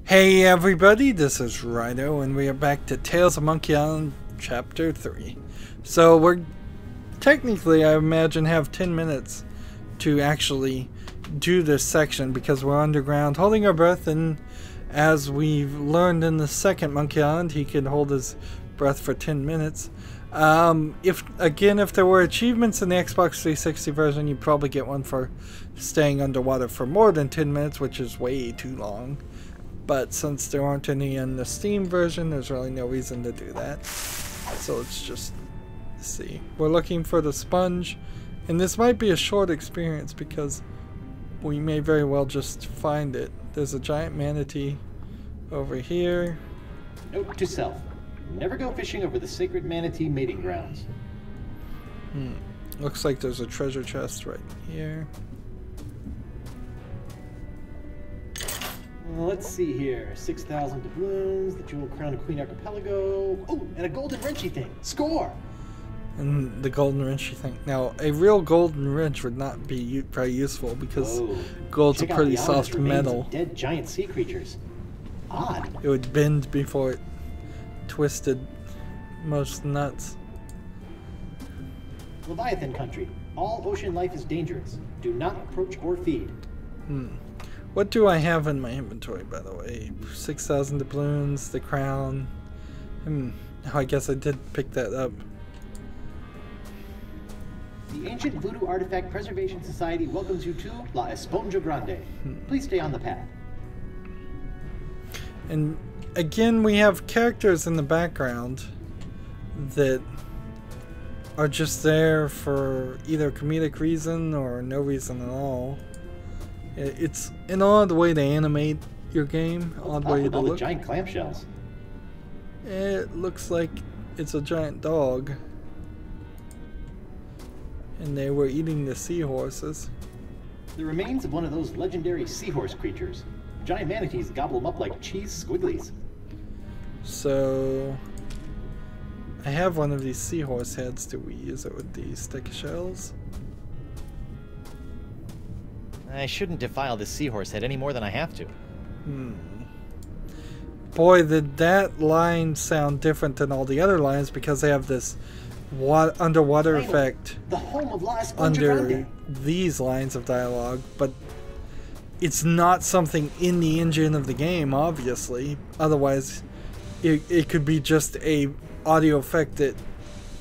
Hey everybody, this is Rydo, and we are back to Tales of Monkey Island Chapter 3. So we're technically, I imagine, have 10 minutes to actually do this section because we're underground holding our breath, and as we've learned in the second Monkey Island, he can hold his breath for 10 minutes. If there were achievements in the Xbox 360 version, you'd probably get one for staying underwater for more than 10 minutes, which is way too long. But since there aren't any in the Steam version, there's really no reason to do that. So let's just see. We're looking for the sponge, and this might be a short experience because we may very well just find it. There's a giant manatee over here. Note to self: never go fishing over the sacred manatee mating grounds. Looks like there's a treasure chest right here. Let's see here. 6,000 doubloons, the jewel crown of Queen Archipelago. Oh, and a golden wrenchy thing. Score! And the golden wrenchy thing. Now, a real golden wrench would not be very useful because gold's a pretty soft metal. Of dead giant sea creatures. Odd. It would bend before it twisted most nuts. Leviathan country. All ocean life is dangerous. Do not approach or feed. What do I have in my inventory, by the way? 6,000 doubloons, the crown. I guess I did pick that up. The Ancient Voodoo Artifact Preservation Society welcomes you to La Esponja Grande. Please stay on the path. And again, we have characters in the background that are just there for either comedic reason or no reason at all. It's an odd way to animate your game, odd way to look. Giant clamshells. It looks like it's a giant dog. And they were eating the seahorses. The remains of one of those legendary seahorse creatures. Giant manatees gobble them up like cheese squigglies. So I have one of these seahorse heads. Do we use it with these stick shells? I shouldn't defile this seahorse head any more than I have to. Boy, did that line sound different than all the other lines because they have this underwater effect the home of La Esponja under Grande. these lines of dialogue, but it's not something in the engine of the game, obviously. Otherwise, it could be just a audio effect that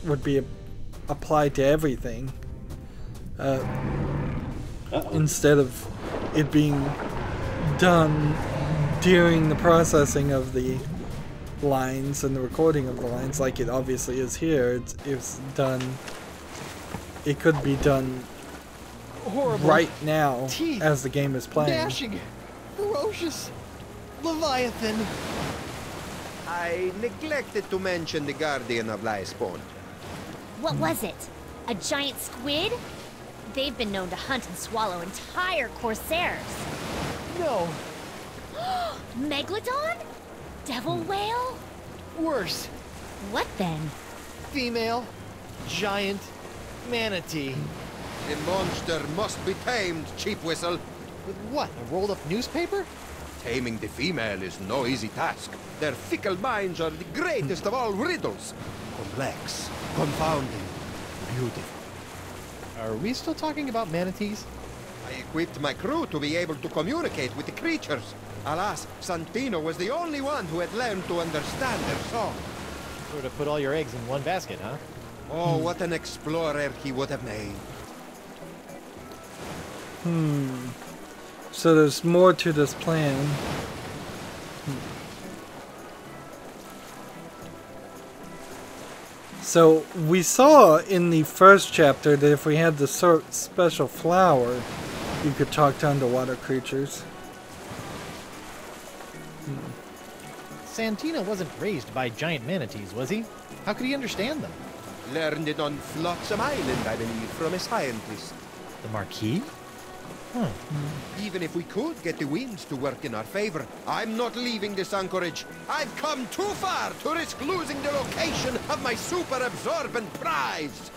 would be applied to everything. Instead of it being done during the processing of the lines and the recording of the lines, like it obviously is here. It's done. It could be done Horrible. Right now Teeth. As the game is playing. Dashing, ferocious, Leviathan. I neglected to mention the guardian of La Esponja. What was it? A giant squid? They've been known to hunt and swallow entire corsairs. No, Megalodon? Devil whale? worse. What then? Female, giant, manatee. The monster must be tamed, cheap whistle. With what, a rolled up newspaper? Taming the female is no easy task. Their fickle minds are the greatest of all riddles. Complex, confounding, beautiful. Are we still talking about manatees? I equipped my crew to be able to communicate with the creatures. Alas, Santino was the only one who had learned to understand their song. Sort of put all your eggs in one basket, huh? Oh, what an explorer he would have made. So there's more to this plan. So we saw in the first chapter that if we had the special flower, you could talk to underwater creatures. Santino wasn't raised by giant manatees, was he? How could he understand them? Learned it on Flotsam Island, I believe, from a scientist. The Marquis? Even if we could get the winds to work in our favor, I'm not leaving this anchorage. I've come too far to risk losing the location of my super absorbent prize.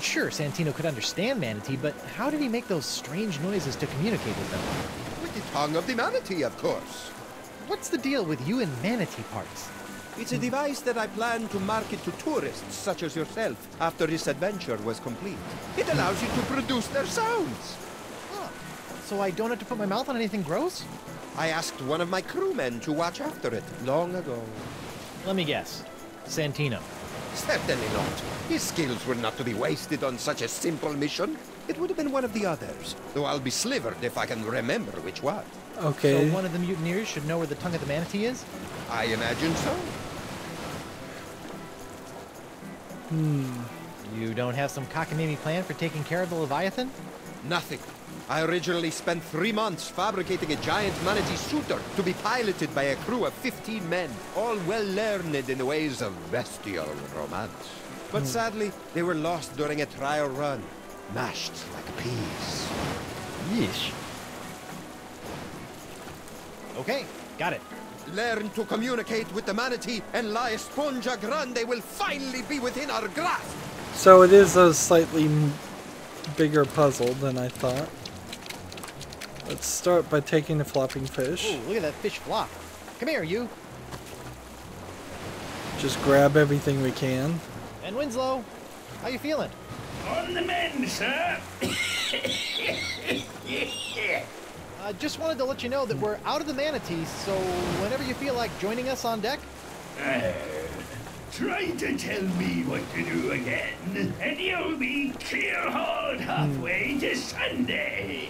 Sure, Santino could understand manatee, but how did he make those strange noises to communicate with them? With the tongue of the manatee, of course. What's the deal with you and manatee parts? It's a device that I plan to market to tourists such as yourself after this adventure was complete. It allows you to produce their sounds. Huh. So I don't have to put my mouth on anything gross? I asked one of my crewmen to watch after it long ago. Let me guess. Santino. Certainly not. His skills were not to be wasted on such a simple mission. It would have been one of the others, though I'll be slivered if I can remember which one. Okay. So one of the mutineers should know where the tongue of the manatee is? I imagine so. You don't have some cockamamie plan for taking care of the Leviathan? Nothing. I originally spent 3 months fabricating a giant manatee suitor to be piloted by a crew of 15 men, all well learned in the ways of bestial romance. But sadly, they were lost during a trial run, mashed like peas. Yeesh. Okay, got it. Learn to communicate with the manatee, and La Esponja Grande will finally be within our grasp. So it is a slightly bigger puzzle than I thought. Let's start by taking the flopping fish. Ooh, look at that fish flop. Come here, you. Just grab everything we can. And Winslow, how you feeling? On the mend, sir. Just wanted to let you know that we're out of the manatee, so whenever you feel like joining us on deck. Try to tell me what to do again, and you'll be clear-hauled halfway to Sunday.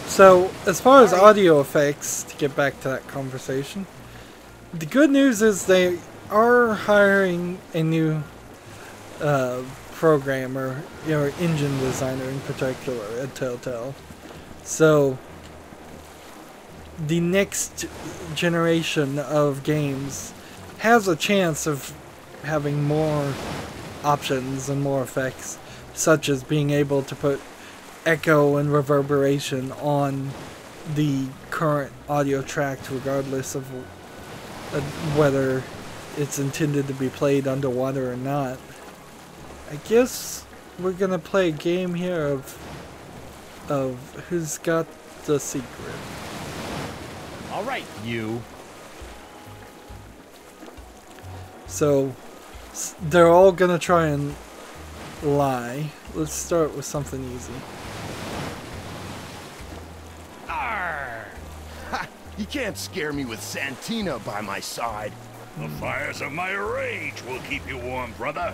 So, as far as audio effects, to get back to that conversation, the good news is they are hiring a new programmer, engine designer in particular at Telltale. So, the next generation of games has a chance of having more options and more effects, such as being able to put echo and reverberation on the current audio track, regardless of whether it's intended to be played underwater or not. I guess we're gonna play a game here of who's got the secret. All right, you. So they're all gonna try and lie. Let's start with something easy. Arr! Ha! You can't scare me with Santino by my side. The fires of my rage will keep you warm, brother.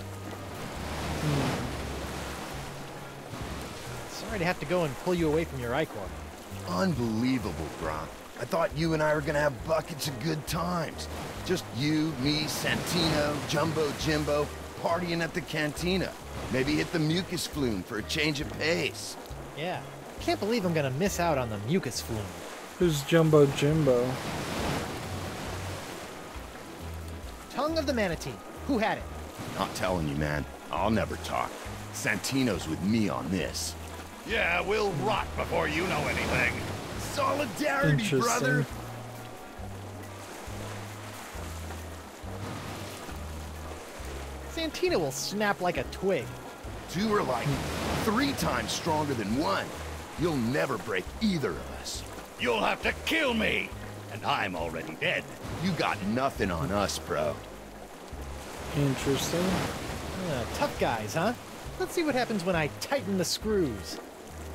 Sorry to have to go and pull you away from your ichor. Unbelievable, Gronk. I thought you and I were gonna have buckets of good times. Just you, me, Santino, Jumbo Jimbo, partying at the cantina. Maybe hit the mucus flume for a change of pace. Yeah. Can't believe I'm gonna miss out on the mucus flume. Who's Jumbo Jimbo? Tongue of the manatee. Who had it? Not telling you, man. I'll never talk. Santino's with me on this. Yeah, we'll rot before you know anything. Solidarity, brother! Santino will snap like a twig. Two are like 3 times stronger than one. You'll never break either of us. You'll have to kill me, and I'm already dead. You got nothing on us, bro. Interesting. Tough guys, huh? Let's see what happens when I tighten the screws.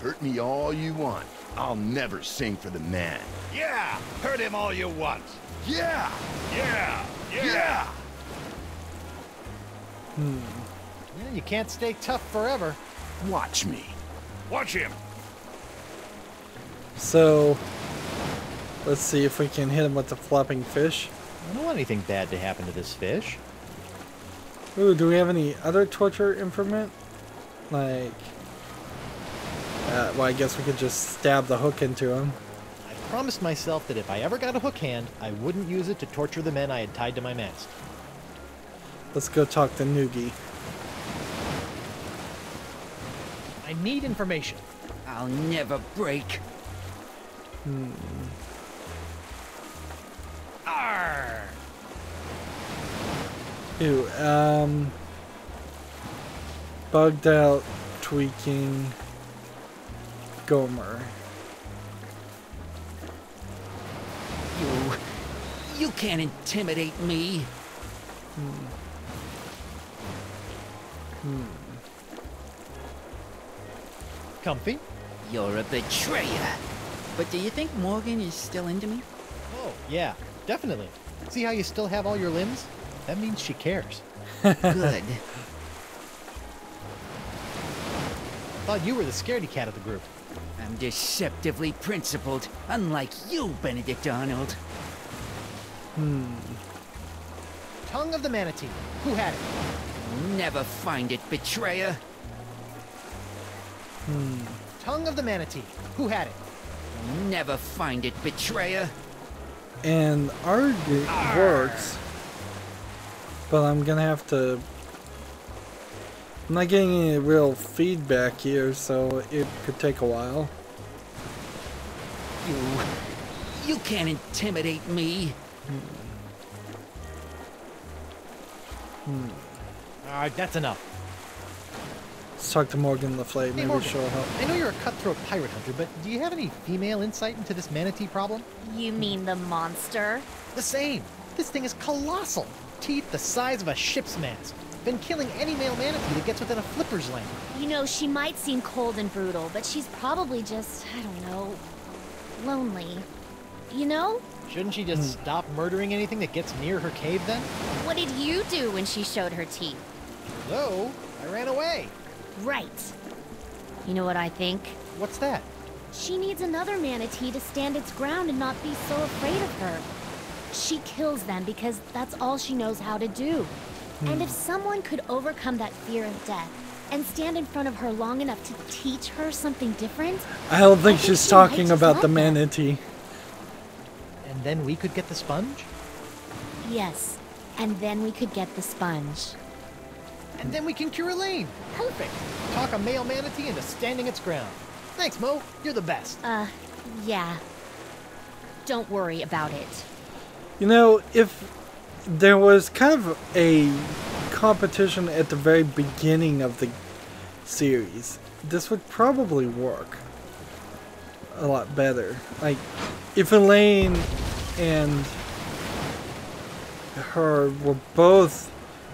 Hurt me all you want. I'll never sing for the man. Yeah, hurt him all you want. Yeah! Yeah, Yeah! Yeah, you can't stay tough forever. Watch me. Watch him. So, let's see if we can hit him with the flopping fish. I don't want anything bad to happen to this fish. Ooh, do we have any other torture implement? Like, well, I guess we could just stab the hook into him. I promised myself that if I ever got a hook hand, I wouldn't use it to torture the men I had tied to my mast. Let's go talk to Noogie. I need information. I'll never break. Arr! Ew, bugged out, tweaking Gomer. You can't intimidate me. Comfy? You're a betrayer. But do you think Morgan is still into me? Oh, yeah, definitely. See how you still have all your limbs? That means she cares. Good. Thought you were the scaredy cat of the group. I'm deceptively principled, unlike you, Benedict Arnold. Tongue of the manatee. Who had it? Never find it, betrayer. Tongue of the manatee. Who had it? Never find it, betrayer. And argue works, but I'm gonna have to. I'm not getting any real feedback here, so it could take a while. You can't intimidate me. Alright, that's enough. Let's talk to Morgan Le Fay. Hey, Maybe Morgan, she'll help. I know you're a cutthroat pirate hunter, but do you have any female insight into this manatee problem? You mean the monster? The same. This thing is colossal. Teeth the size of a ship's mast. Been killing any male manatee that gets within a flipper's length. You know, she might seem cold and brutal, but she's probably just, I don't know, lonely. You know? Shouldn't she just stop murdering anything that gets near her cave then? What did you do when she showed her teeth? No, I ran away. Right. You know what I think? What's that? She needs another manatee to stand its ground and not be so afraid of her. She kills them because that's all she knows how to do. And if someone could overcome that fear of death and stand in front of her long enough to teach her something different, I don't think she's she might talking just about like the that. manatee. And then we could get the sponge? Yes. And then we could get the sponge. And then we can cure Elaine. Perfect. Talk a male manatee into standing its ground. Thanks, Mo. You're the best. Yeah. Don't worry about it. You know, if there was kind of a competition at the very beginning of the series, this would probably work a lot better. Like, if Elaine and her were both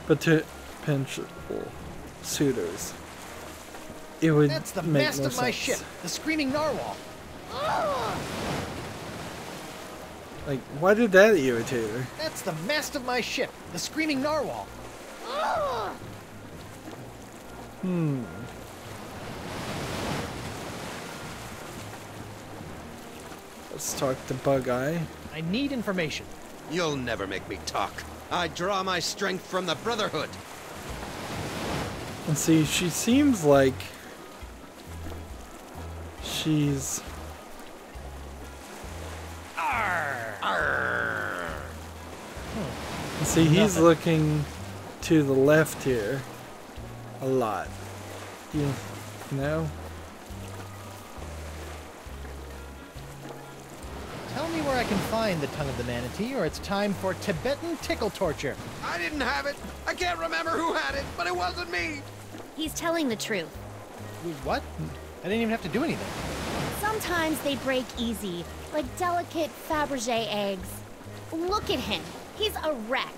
potential suitors, it would That's the make mast more of my sense. ship, the screaming narwhal. Like, why did that irritate her? That's the mast of my ship, the screaming narwhal. Let's talk to Bug-Eye. I need information. You'll never make me talk. I draw my strength from the Brotherhood. And see, she seems like she's... And see, he's Nothing. looking to the left here a lot. You know? Tell me where I can find the tongue of the manatee, or it's time for Tibetan tickle torture. I didn't have it. I can't remember who had it, but it wasn't me. He's telling the truth. What? I didn't even have to do anything. Sometimes they break easy, like delicate Fabergé eggs. Look at him. He's a wreck.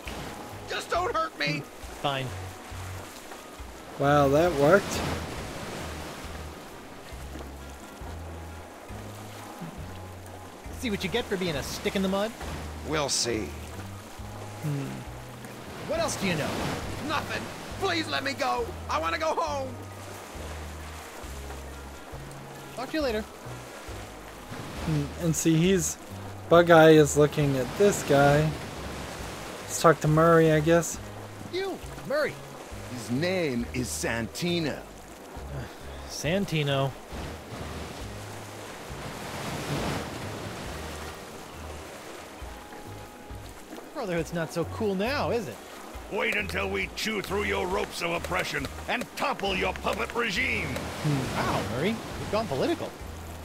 Just don't hurt me. Fine. Wow, that worked. See what you get for being a stick in the mud? We'll see. What else do you know? Nothing. Please let me go. I want to go home. Talk to you later. And see, he's... Bug-Eye is looking at this guy. Let's talk to Murray, I guess. You, Murray. His name is Santino. Santino. Brotherhood's not so cool now, is it? Wait until we chew through your ropes of oppression and topple your puppet regime. Wow, Murray. You've gone political.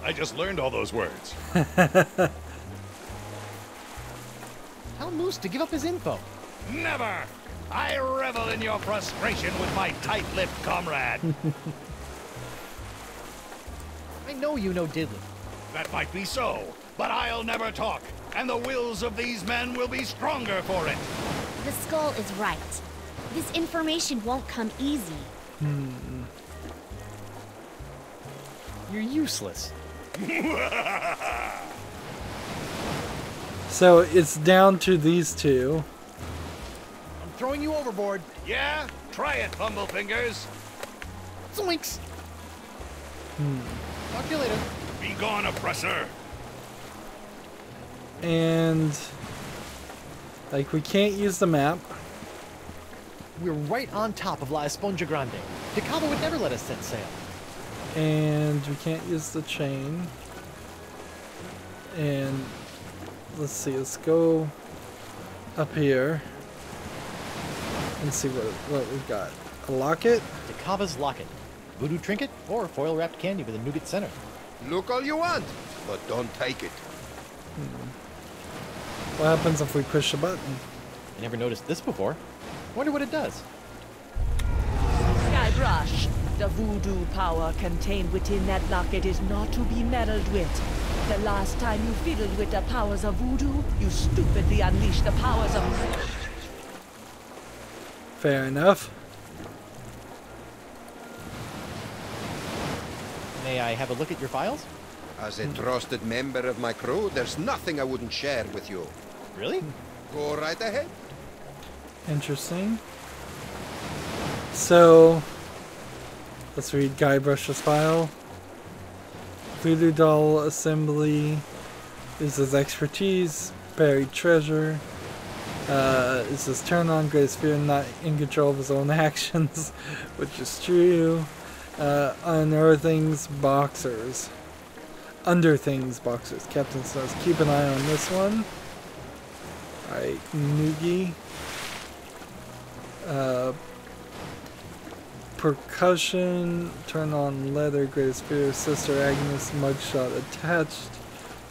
I just learned all those words. Tell Moose to give up his info. Never! I revel in your frustration with my tight-lipped comrade. I know you know diddly. That might be so, but I'll never talk, and the wills of these men will be stronger for it. The skull is right. This information won't come easy. You're useless. So it's down to these two. I'm throwing you overboard. Yeah? Try it, Bumblefingers. Zoinks! Talk to you later. Be gone, oppressor. And like we can't use the map. We're right on top of La Esponja Grande. Decava would never let us set sail. And we can't use the chain. And let's see, let's go up here and see what we've got. A locket? Decava's locket. Voodoo trinket or foil wrapped candy with a nougat center. Look all you want, but don't take it. What happens if we push a button? I never noticed this before. Wonder what it does. Guybrush, the voodoo power contained within that locket is not to be meddled with. The last time you fiddled with the powers of voodoo, you stupidly unleashed the powers of... Fair enough. May I have a look at your files? As a trusted member of my crew, there's nothing I wouldn't share with you. Really? Go right ahead. Interesting. So, let's read Guybrush's file. Voodoo doll assembly is his expertise. Buried treasure is his turn on. Greatest fear, not in control of his own actions, which is true. Unearthings boxers. Under things boxers. Captain says keep an eye on this one. Alright, Noogie. Percussion, turn on leather, greatest fear, Sister Agnes, mugshot attached,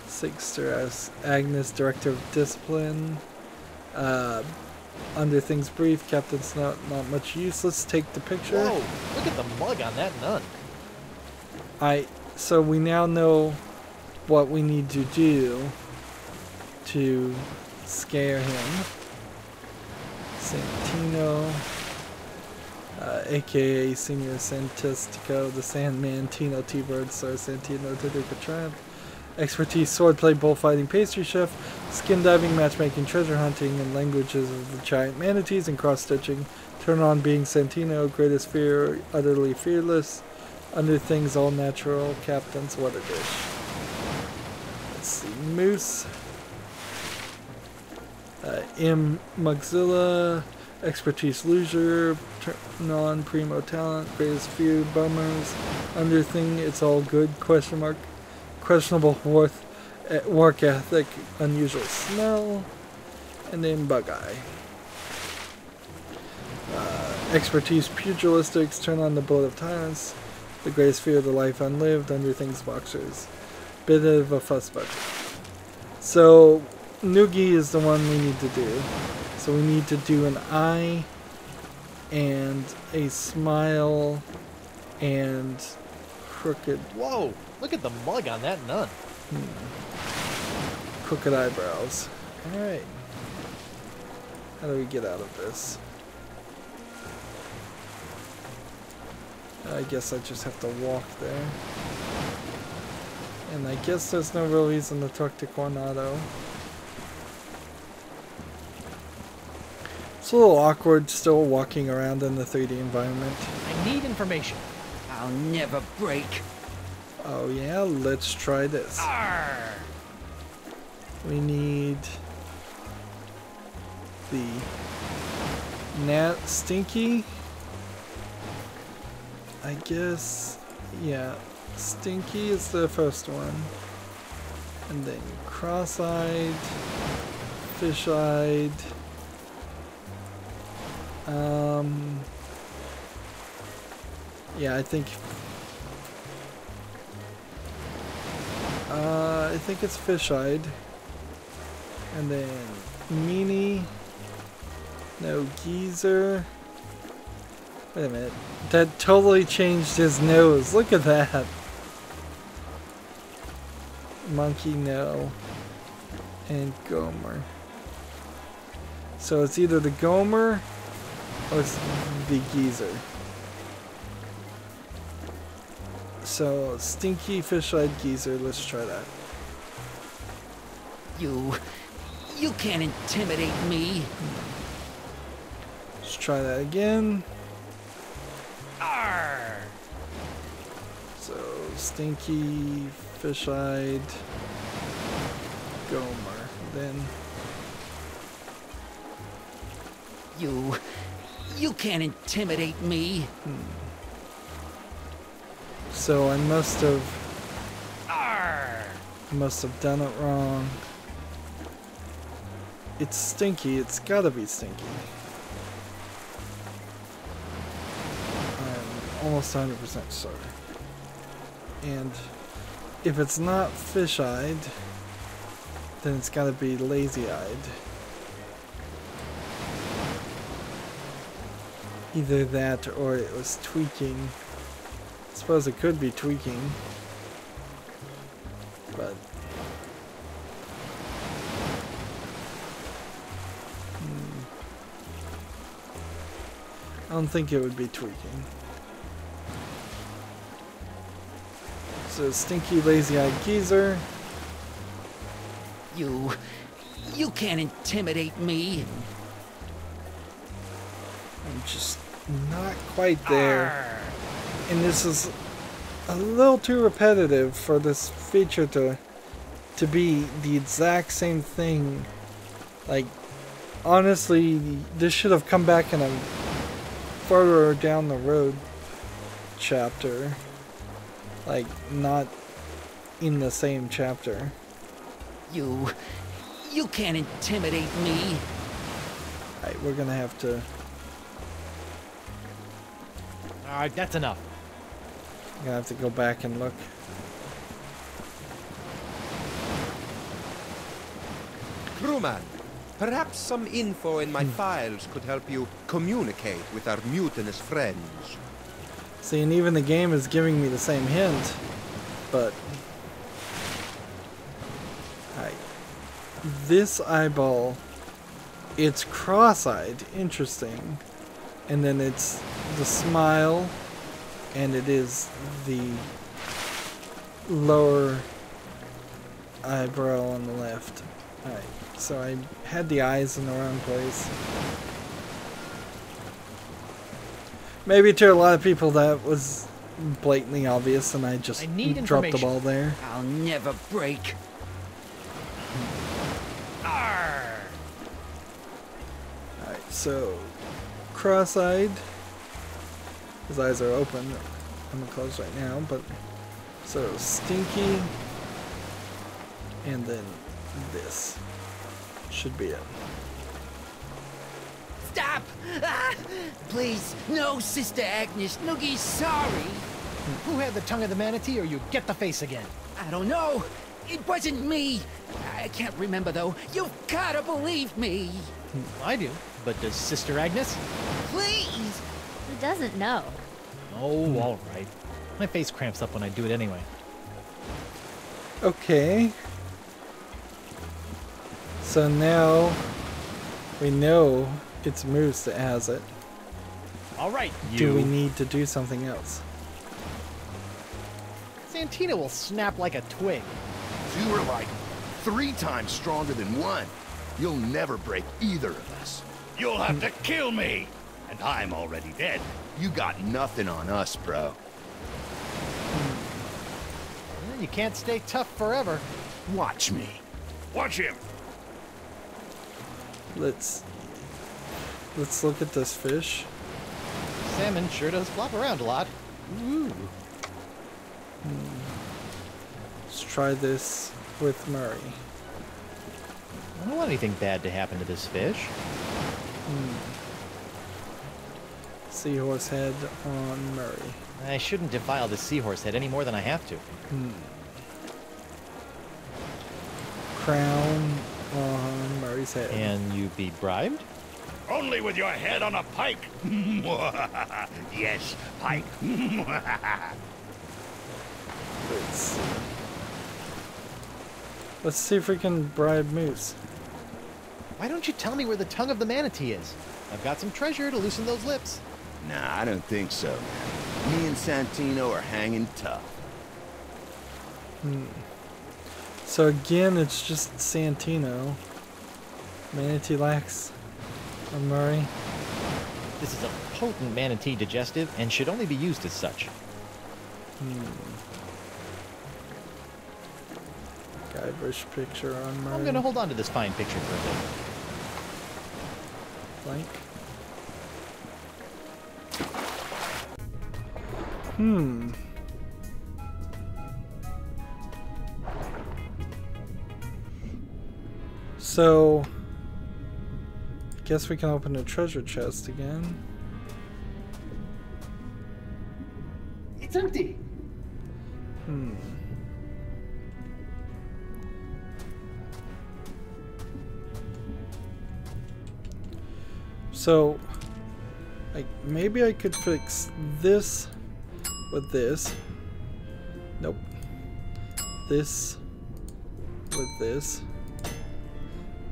Sinister Agnes, director of discipline, under things brief, captain's note, not much use. Let's take the picture. Whoa, look at the mug on that nun. So we now know what we need to do to scare him. Santino. AKA Senior Santistico, the Sandman, Tino T-Bird, Star Santino, Tadica Triumph. Expertise, swordplay, bullfighting, pastry chef, skin diving, matchmaking, treasure hunting, and languages of the giant manatees and cross-stitching. Turn on being Santino, greatest fear, utterly fearless. Under things, all natural, captains, what a dish. Let's see, Moose. M. Mugzilla. Expertise loser, non-primo talent, greatest fear, bummers, under thing, it's all good, question mark, questionable work ethic, unusual smell, and then bug eye. Expertise pugilistics, turn on the blood of tyrants, the greatest fear of the life unlived, under things boxers, bit of a fuss budget. So, Noogie is the one we need to do. So we need to do an eye and a smile and crooked. Whoa! Look at the mug on that nun. Crooked eyebrows. Alright. How do we get out of this? I guess I just have to walk there. And I guess there's no real reason to talk to Coronado. It's a little awkward still walking around in the 3D environment. I need information. I'll never break. Oh yeah, let's try this. Arr! We need the Stinky. I guess, yeah, Stinky is the first one. And then cross-eyed, fish-eyed. Yeah, I think it's fish-eyed. And then meanie No geezer. Wait a minute. That totally changed his nose. Look at that. Monkey, no. And Gomer. So it's either the Gomer or it's the geezer. So, stinky fish-eyed geezer. Let's try that. You can't intimidate me. Let's try that again. Arr! So, stinky, fish-eyed, Gomer. Then, you can't intimidate me. so I must have Arr! done it wrong. It's stinky. It's gotta be stinky. I'm almost 100% sure. And if it's not fish-eyed, then it's gotta be lazy-eyed. Either that or it was tweaking. I suppose it could be tweaking. But I don't think it would be tweaking. So stinky, lazy-eyed geezer. You can't intimidate me. I'm just not quite there. And this is a little too repetitive for this feature to be the exact same thing. Like, honestly, this should have come back in a further down the road chapter. Like, not in the same chapter. You can't intimidate me. Alright, we're gonna have to... Alright, that's enough. Gonna have to go back and look. Crewman, perhaps some info in my files could help you communicate with our mutinous friends. See, and even the game is giving me the same hint, but... Alright. This eyeball, it's cross-eyed, interesting. And then it's the smile, and it is the lower eyebrow on the left. Alright, so I had the eyes in the wrong place. Maybe to a lot of people that was blatantly obvious and I just dropped the ball there. I'll never break. Arr! Alright, so cross-eyed. His eyes are open. I'm closed right now, but so stinky, and then this should be it. Stop! Ah! Please, no, Sister Agnes. Noogie's sorry. Who had the tongue of the manatee, or you get the face again? I don't know. It wasn't me. I can't remember, though. You've gotta believe me. I do, but does Sister Agnes? Please! Who doesn't know? Oh, all right. My face cramps up when I do it anyway. Okay. So now we know it's Moose that has it. All right, you. Do we need to do something else? Santina will snap like a twig. You are like 3 times stronger than one. You'll never break either of us. You'll have to kill me, and I'm already dead. You got nothing on us, bro. You can't stay tough forever. Watch me. Watch him. Let's look at this fish. Salmon sure does flop around a lot. Ooh. Let's try this with Murray. I don't want anything bad to happen to this fish. Seahorse head on Murray. I shouldn't defile the seahorse head any more than I have to. Crown on Murray's head. Can you be bribed? Only with your head on a pike. Yes, pike. Let's see if we can bribe Moose. Why don't you tell me where the tongue of the manatee is? I've got some treasure to loosen those lips. Nah, I don't think so, man. Me and Santino are hanging tough. So again, it's just Santino. Manatee lacks a Murray. This is a potent manatee digestive and should only be used as such. Guybrush picture on Murray. I'm gonna hold on to this fine picture for a bit. Blank. So, I guess we can open the treasure chest again. It's empty. So, like, maybe I could fix this with this. Nope. This with this.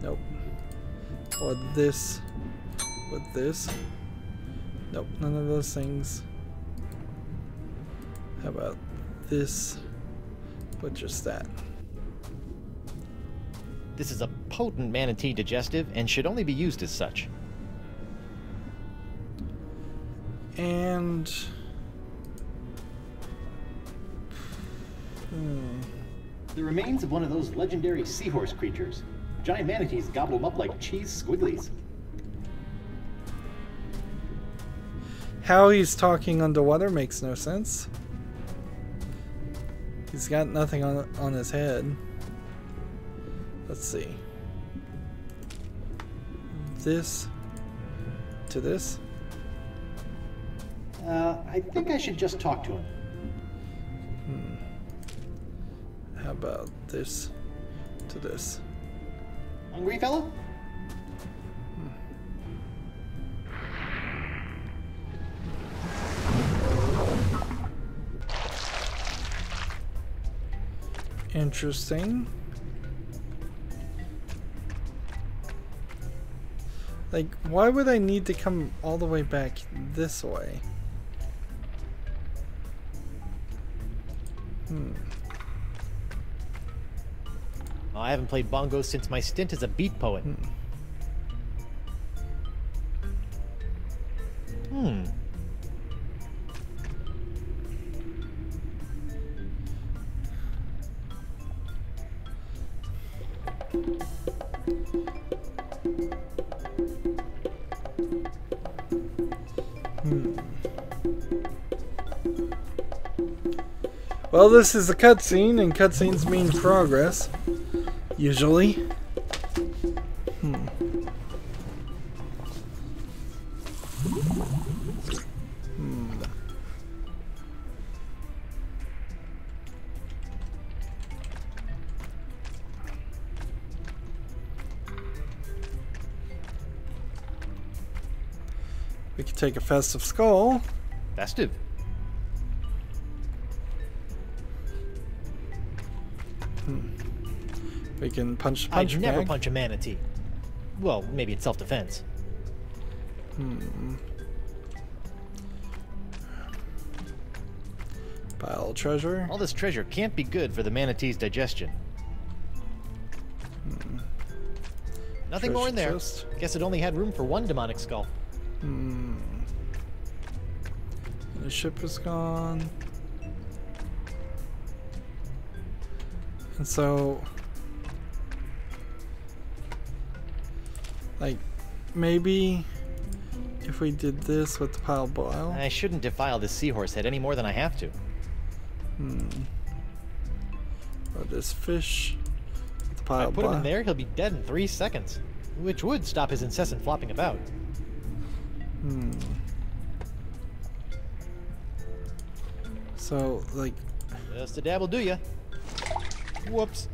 Nope. Or this with this. Nope, none of those things. How about this with just that? This is a potent manatee digestive and should only be used as such. And The remains of one of those legendary seahorse creatures. Giant manatees gobble them up like cheese squigglies. how he's talking underwater makes no sense. He's got nothing on his head. Let's see. This to this. I think I should just talk to him. How about this to this? Hungry fella? Interesting. Like, why would I need to come all the way back this way? Oh, I haven't played bongos since my stint as a beat poet. Well, this is a cutscene, and cutscenes mean progress. Usually. We could take a festive skull. Festive. We can punch I'd never bag. punch a manatee. Well, maybe it's self-defense. Pile of treasure. All this treasure can't be good for the manatee's digestion. Nothing more in there. Chest. Guess it only had room for one demonic skull. The ship is gone. And so, like, maybe if we did this with the pile boil. I shouldn't defile this seahorse head any more than I have to. Or this fish with the pile If I put him boil. in there, he'll be dead in 3 seconds, which would stop his incessant flopping about. So, like, Just a dab will do ya. Whoops.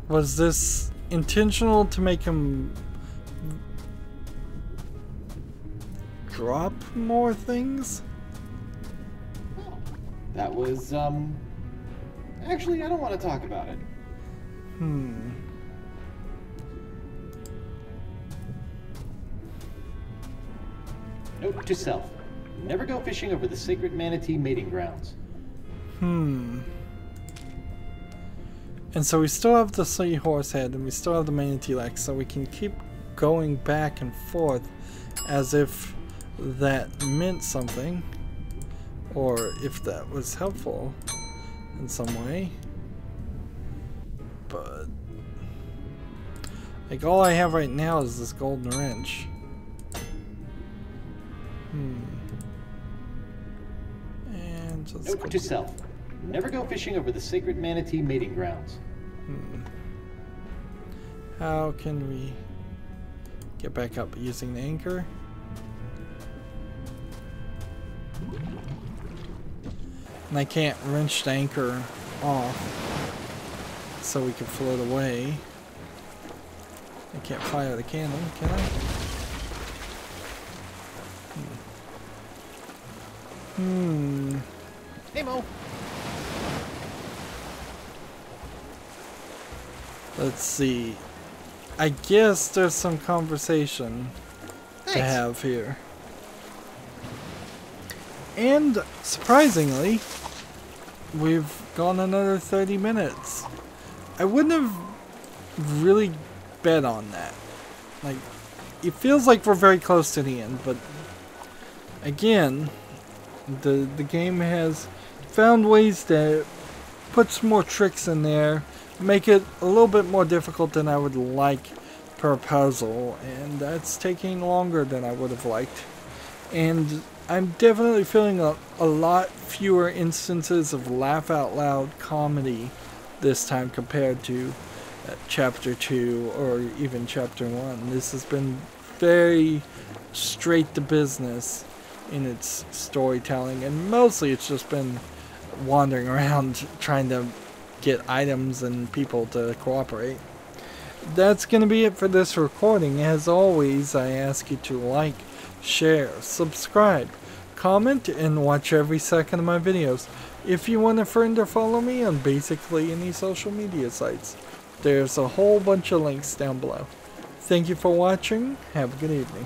was this intentional to make him drop more things? That was, actually, I don't want to talk about it. Note to self. Never go fishing over the sacred manatee mating grounds. And so we still have the seahorse head and we still have the manatee legs, so we can keep going back and forth as if that meant something, or if that was helpful in some way. But like, all I have right now is this golden wrench. And just Note to self. Never go fishing over the sacred manatee mating grounds. How can we get back up? Using the anchor? And I can't wrench the anchor off so we can float away. I can't fire the cannon, can I? Hey, Mo. Let's see. I guess there's some conversation to have here. And surprisingly, we've gone another 30 minutes. I wouldn't have really bet on that. Like, it feels like we're very close to the end, but again, the game has found ways to put some more tricks in there, make it a little bit more difficult than I would like per puzzle, and that's taking longer than I would have liked. And I'm definitely feeling a lot fewer instances of laugh out loud comedy this time compared to chapter 2 or even chapter 1. This has been very straight to business in its storytelling, and mostly it's just been wandering around trying to get items and people to cooperate. That's going to be it for this recording. As always, I ask you to like, share, subscribe, comment, and watch every second of my videos. If you want a friend or follow me on basically any social media sites, there's a whole bunch of links down below. Thank you for watching. Have a good evening.